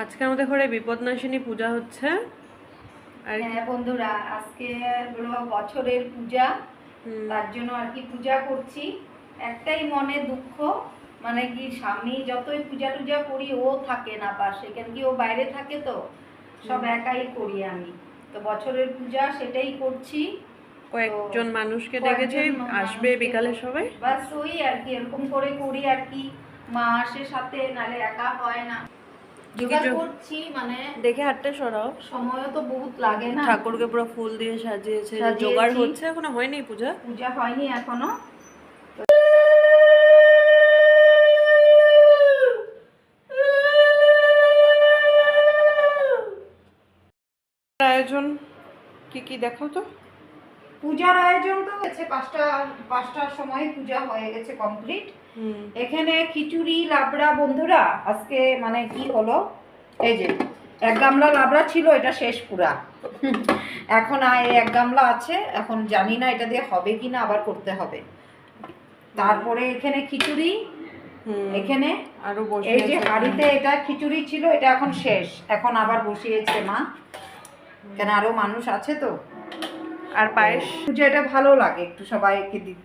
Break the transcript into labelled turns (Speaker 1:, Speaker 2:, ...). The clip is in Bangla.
Speaker 1: আজকে আমাদের ঘরে বিপদনাশিনী পূজা হচ্ছে। আর
Speaker 2: হ্যাঁ বন্ধুরা, আজকে হলো বছরের পূজা, তার জন্য আর কি পূজা করছি। একটাই মনে দুঃখ, মানে কি স্বামী যতই পূজা টুজা করি ও থাকে না পাশে, কেন কি ও বাইরে থাকে, তো সব একাই করি আমি। তো বছরের পূজা সেটাই করছি।
Speaker 1: কয়েকজন মানুষকে ডেকেছে, আসবে বিকালে সবাই।
Speaker 2: বাস ওই আর কি, এরকম করে করি আর কি। মা আসে সাথে, নালে একা হয় না। জোগাড় করছি, মানে
Speaker 1: দেখে হাঁটতে সরাও,
Speaker 2: সময়ও তো বহুত লাগে না।
Speaker 1: ঠাকুরকে পুরো ফুল দিয়ে সাজিয়েছে, জোগাড় হচ্ছে, এখনো হয়নি পূজা।
Speaker 2: পূজা হয়নি এখনো।
Speaker 1: আয়োজন কি কি দেখো তো।
Speaker 2: পূজার আয়োজন তো হয়েছে, পাঁচটার সময় পূজা হয়ে গেছে কমপ্লিট। এখানে খিচুড়ি লাবড়া বন্ধুরা, আজকে মানে কি হলো, এই যে এক গামলা লাবড়া ছিল, এটা শেষ পুরা। এখন এক গামলা আছে, এখন জানি না এটা দিয়ে হবে কিনা, আবার করতে হবে। তারপরে এখানে খিচুড়ি, এখানে
Speaker 1: আরো
Speaker 2: এই যে হাঁড়িতে এটা খিচুড়ি ছিল, এটা এখন শেষ, এখন আবার বসিয়েছে মা, কেন আরো মানুষ আছে তো।
Speaker 1: আর পায়েস
Speaker 2: পূজা এটা ভালো লাগে একটু সবাইকে দিতে।